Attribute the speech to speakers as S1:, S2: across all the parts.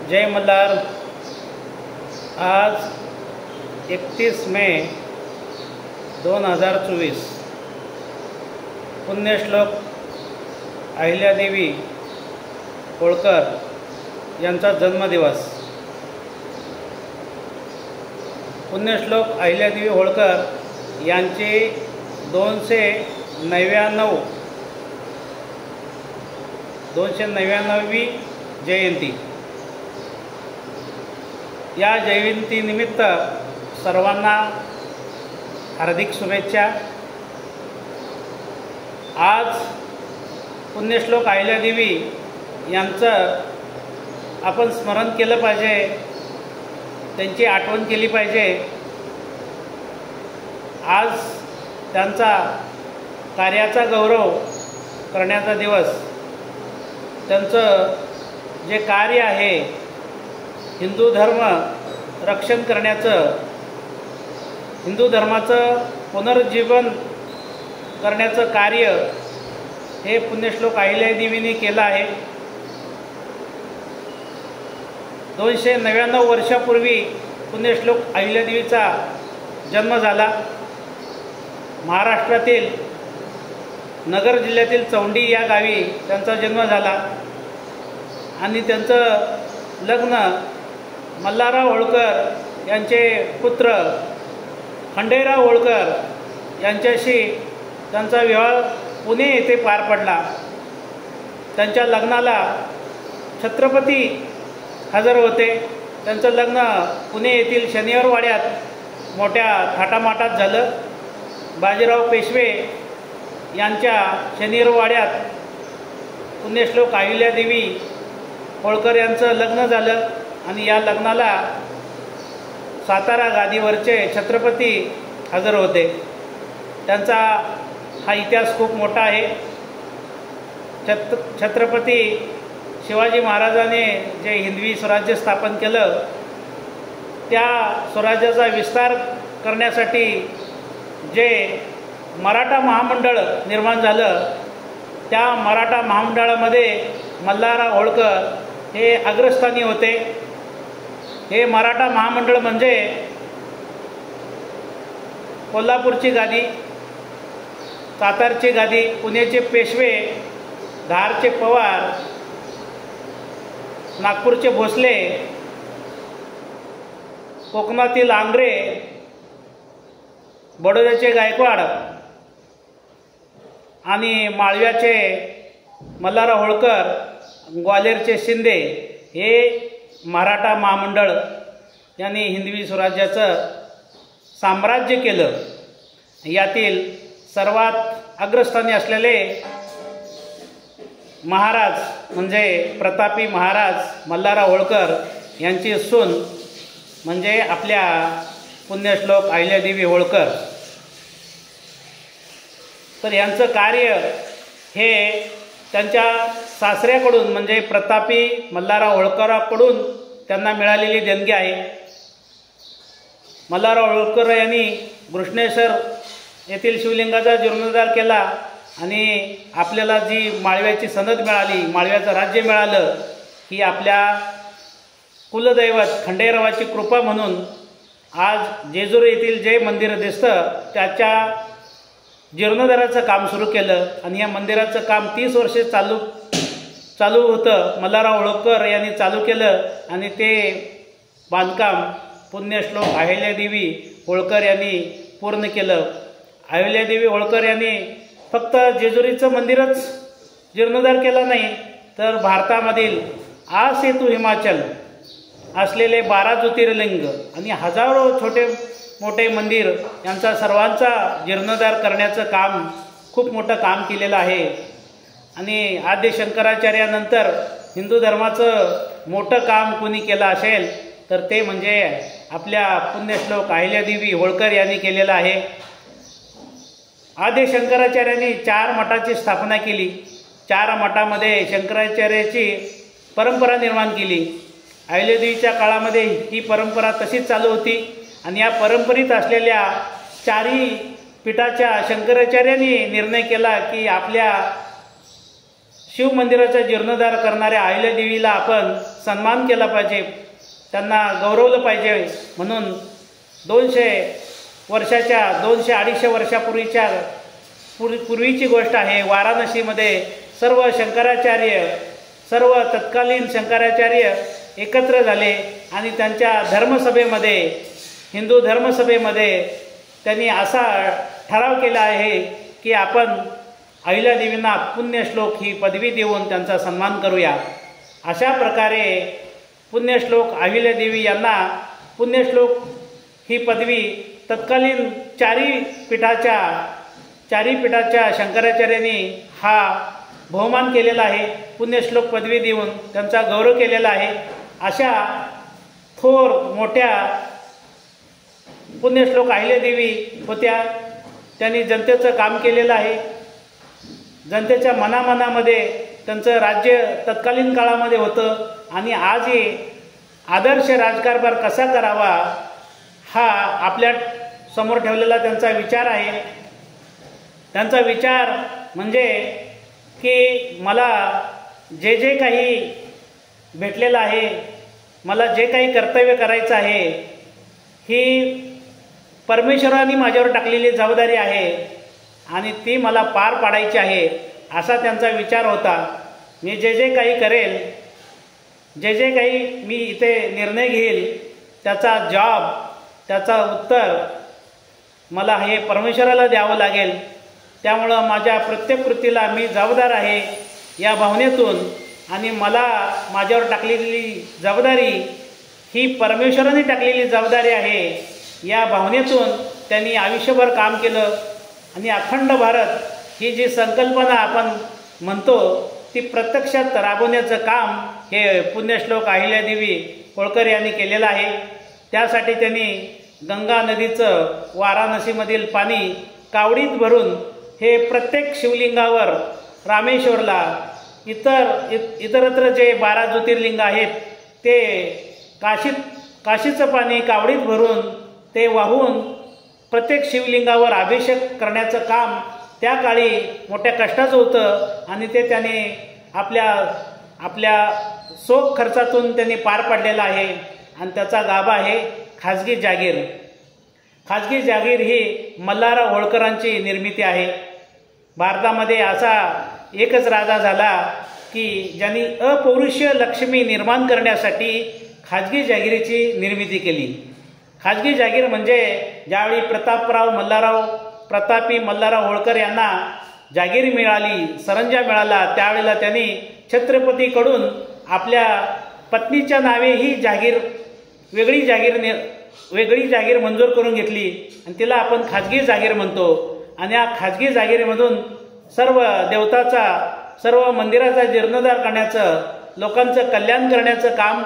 S1: जय मल्हार। आज 31 मे 2024 पुण्यश्लोक अहिल्यादेवी होळकर यांचा जन्मदिवस। पुण्यश्लोक अहिल्यादेवी होळकर यांची 299वी जयंती। या जयंतीनिमित्त सर्वांना हार्दिक शुभेच्छा। आज पुण्यश्लोक अहिल्यादेवी यांचं आपण स्मरण केलं पाहिजे, त्यांची आठवण केली पाहिजे। आज त्यांचा कार्याचा गौरव करण्याचा दिवस। त्यांचं जे कार्य आहे हिंदू धर्म रक्षण करण्याचं, हिंदू धर्माचं पुनरुज्जीवन करण्याचं कार्य हे पुण्यश्लोक अहिल्यादेवींनी केलं आहे। 299 वर्षापूर्वी पुण्यश्लोक अहिल्यादेवीचा जन्म झाला। महाराष्ट्रातील नगर जिल्ह्यातील चौंडी या गावी त्यांचा जन्म झाला आणि त्यांचं लग्न मल्हारराव होळकर यांचे पुत्र खंडेराव होळकर यांच्याशी त्यांचा विवाह पुणे येथे पार पडला। त्यांच्या लग्नाला छत्रपती हजर होते। त्यांचं लग्न पुणे येथील शनिवार वाड्यात मोठ्या थाटामाटात झालं। बाजीराव पेशवे यांच्या शनिवार वाड्यात पुण्यश्लोक अहिल्यादेवी होळकर यांचं लग्न झालं आणि या लग्नाला सातारा गादीवरचे छत्रपती हजर होते। त्यांचा हा इतिहास खूप मोठा आहे। छत्रपती शिवाजी महाराजांनी जे हिंदवी स्वराज्य स्थापन केलं, त्या स्वराज्याचा विस्तार करण्यासाठी जे मराठा महामंडळ निर्माण झालं, त्या मराठा महामंडळामध्ये मल्हारराव होळकर हे अग्रस्थानी होते। हे मराठा महामंडळ म्हणजे कोल्हापूरची गादी, सातारची गादी, पुण्याचे पेशवे, धारचे पवार, नागपूरचे भोसले, कोकणातील आंग्रे, बडोद्याचे गायकवाड आणि माळव्याचे मल्हारराव होळकर, ग्वाल्हेरचे शिंदे हे मराठा महामंडळ यांनी हिंदवी स्वराज्याचं साम्राज्य केलं। यातील सर्वात अग्रस्थानी असलेले महाराज म्हणजे प्रतापी महाराज मल्हारराव होळकर यांची सून म्हणजे आपल्या पुण्यश्लोक अहिल्यादेवी होळकर। तर यांचं कार्य हे त्यांच्या सासऱ्याकडून म्हणजे प्रतापी मल्हारराव होळकरांकडून त्यांना मिळालेली देणगी आहे। मल्हारराव होळकर यांनी घृष्णेश्वर येथील शिवलिंगाचा जीर्णोद्धार केला आणि आपल्याला जी माळव्याची सनद मिळाली, माळव्याचं राज्य मिळालं, ही आपल्या कुलदैवत खंडेरावाची कृपा म्हणून आज जेजुरी येथील जे मंदिर दिसतं त्याच्या जीर्णोद्धाराचं काम सुरू केलं आणि या मंदिराचं काम 30 वर्षे चालू होतं। मल्हारराव होळकर यांनी चालू केलं आणि ते बांधकाम पुण्यश्लोक अहिल्यादेवी होळकर यांनी पूर्ण केलं। अहिल्यादेवी होळकर यांनी फक्त जेजुरीचं मंदिरच जीर्णोद्धार केला नाही, तर भारतामधील सेतू हिमाचल असलेले 12 ज्योतिर्लिंग आणि हजारो छोटे मोठे मंदिर यांचा सर्वांचा जीर्णोद्धार करण्याचं काम, खूप मोठं काम केलेलं आहे। आणि आद्य शंकराचार्यानंतर हिंदू धर्माचं मोठं काम कोणी केलं असेल तर ते म्हणजे आपल्या पुण्यश्लोक अहिल्यादेवी होळकर यांनी केलेलं आहे। आद्य शंकराचार्यांनी 4 मठाची स्थापना केली। 4 मठामध्ये शंकराचार्याची परंपरा निर्माण केली। अहिल्यादेवीच्या काळामध्ये ही परंपरा तशीच चालू होती आणि या परंपरेत असलेल्या 4ही पीठाच्या शंकराचार्यांनी निर्णय केला की आपल्या शिवमंदिराचा जीर्णोद्धार करणाऱ्या अहिल्यादेवीला आपण सन्मान केला पाहिजे, त्यांना गौरवलं पाहिजे. म्हणून 200-250 वर्षापूर्वीच्या पूर्वीची गोष्ट आहे. वाराणसीमध्ये सर्व तत्कालीन शंकराचार्य एकत्र झाले आणि त्यांच्या धर्मसभेमध्ये, हिंदू धर्मसभेमध्ये त्यांनी असा ठराव केला आहे की आपण अहिल्यादेवींना पुण्यश्लोक ही पदवी देऊन त्यांचा सन्मान करूया. अशा प्रकारे पुण्यश्लोक अहिल्यादेवी यांना पुण्यश्लोक ही पदवी तत्कालीन चारी पीठाच्या शंकराचार्यांनी हा बहुमान केलेला आहे. पुण्यश्लोक पदवी देऊन त्यांचा गौरव केलेला आहे. अशा थोर मोठ्या पुण्यश्लोक अहिल्यादेवी होत्या. त्यांनी जनतेचं काम केलेलं आहे. जनतेच्या मनामध्ये त्यांचं राज्य तत्कालीन काळामध्ये होतं आणि आजही आदर्श राजकारभार कसा करावा हा आपल्या समोर ठेवलेला त्यांचा विचार आहे. त्यांचा विचार म्हणजे की मला जे काही भेटलेलं आहे, मला जे काही कर्तव्य करायचं आहे, ही परमेश्वराने माझ्यावर टाकलेली जबाबदारी आहे आणि ती मला पार पाडायची आहे, असा त्यांचा विचार होता. मी जे काही करेल, जे काही मी इथे निर्णय घेईल, त्याचा त्याचा उत्तर मला हे परमेश्वराला द्यावं लागेल. त्यामुळं माझ्या प्रत्येक कृतीला मी जबाबदार आहे या भावनेतून आणि मला माझ्यावर टाकलेली जबाबदारी ही परमेश्वराने टाकलेली जबाबदारी आहे या भावनेतून त्यांनी आयुष्यभर काम केलं. आणि अखंड भारत ही जी संकल्पना आपण म्हणतो ती प्रत्यक्षात राबवण्याचं काम हे पुण्यश्लोक अहिल्यादेवी होळकर यांनी केलेलं आहे. त्यासाठी त्यांनी गंगा नदीचं वाराणसीमधील पाणी कावडीत भरून हे प्रत्येक शिवलिंगावर, रामेश्वरला, इतरत्र जे 12 ज्योतिर्लिंग आहेत ते काशीचं पाणी कावडीत भरून ते वाहून प्रत्येक शिवलिंगावर अभिषेक करण्याचं काम त्या काळी मोठ्या कष्टाचं होतं आणि ते त्याने आपल्या सोख खर्चातून त्यांनी पार पाडलेलं आहे. आणि त्याचा गाभा आहे खाजगी जागीर. खाजगी जागीर ही मल्हारराव होळकरांची निर्मिती आहे. भारतामध्ये असा एकच राजा झाला की ज्यांनी अपौरुषीय लक्ष्मी निर्माण करण्यासाठी खाजगी जागीरीची निर्मिती केली. खाजगी जागीर म्हणजे ज्यावेळी प्रतापी मल्हारराव होळकर यांना जागीर मिळाली, सरंजा मिळाला, त्यावेळेला त्यांनी छत्रपतीकडून आपल्या पत्नीच्या नावे ही वेगळी जागीर मंजूर करून घेतली आणि तिला आपण खाजगी जागीर म्हणतो. आणि या खाजगी जागीरीमधून सर्व मंदिराचा जीर्णोद्धार करण्याचं, लोकांचं कल्याण करण्याचं काम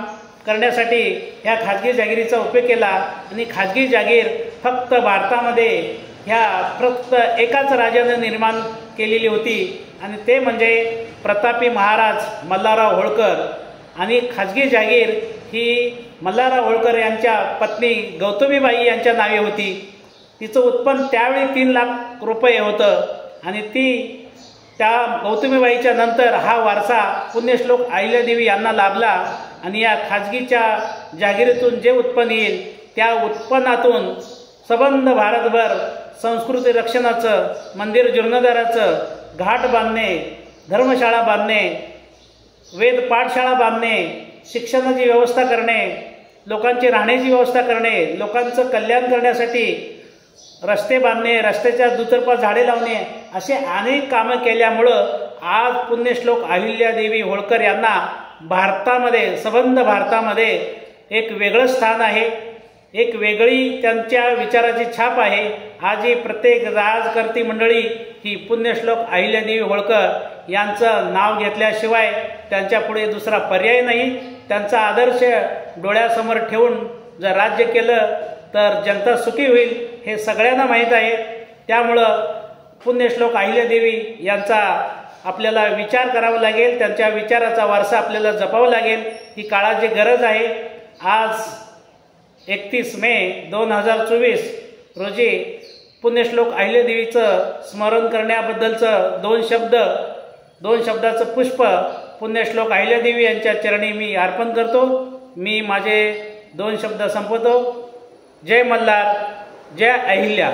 S1: करण्यासाठी ह्या खाजगी जागीरीचा उपयोग केला. आणि खाजगी जागीर फक्त भारतामध्ये फक्त एकाच राजानं निर्माण केलेली होती आणि ते म्हणजे प्रतापी महाराज मल्हारराव होळकर. आणि खाजगी जागीर ही मल्हारराव होळकर यांच्या पत्नी गौतमीबाई यांच्या नावे होती. तिचं उत्पन्न त्यावेळी 3 लाख रुपये होतं आणि त्या गौतमीबाईच्या नंतर हा वारसा पुण्यश्लोक अहिल्यादेवी यांना लाभला. आणि या खाजगीच्या जागीरीतून जे उत्पन्न येईल त्या उत्पन्नातून संबंध भारतभर संस्कृती रक्षणाचं, मंदिर जीर्णोद्धाराचं, घाट बांधणे, धर्मशाळा बांधणे, वेद पाठशाळा बांधणे, शिक्षणाची व्यवस्था करणे, लोकांची राहण्याची व्यवस्था करणे, लोकांचं कल्याण करण्यासाठी रस्ते बांधणे, रस्त्याच्या दुतर्फा झाडे लावणे, असे अनेक कामं केल्यामुळं आज पुण्यश्लोक अहिल्यादेवी होळकर यांना संबंध भारतामध्ये एक वेगळं स्थान आहे, एक वेगळी त्यांच्या विचाराची छाप आहे. आजही प्रत्येक राजकारती मंडळी ही पुण्यश्लोक अहिल्यादेवी होळकर यांचं नाव घेतल्याशिवाय त्यांच्यापुढे दुसरा पर्याय नाही. त्यांचा आदर्श डोळ्यासमोर ठेवून जर राज्य केलं तर जनता सुखी होईल हे सगळ्यांना माहीत आहे. त्यामुळं पुण्यश्लोक अहिल्यादेवी यांचा आपल्याला विचार करावा लागेल, त्यांच्या विचाराचा वारसा आपल्याला जपावा लागेल. ही काळाची गरज आहे. आज 31 मे 2024 रोजी पुण्यश्लोक अहिल्यादेवीचं स्मरण करण्याबद्दलचं 2 शब्द 2 शब्दाचं पुष्प पुण्यश्लोक अहिल्यादेवी यांच्या चरणी मी अर्पण करतो. मी माझे 2 शब्द संपवतो. जय मल्हार, जय अहिल्या.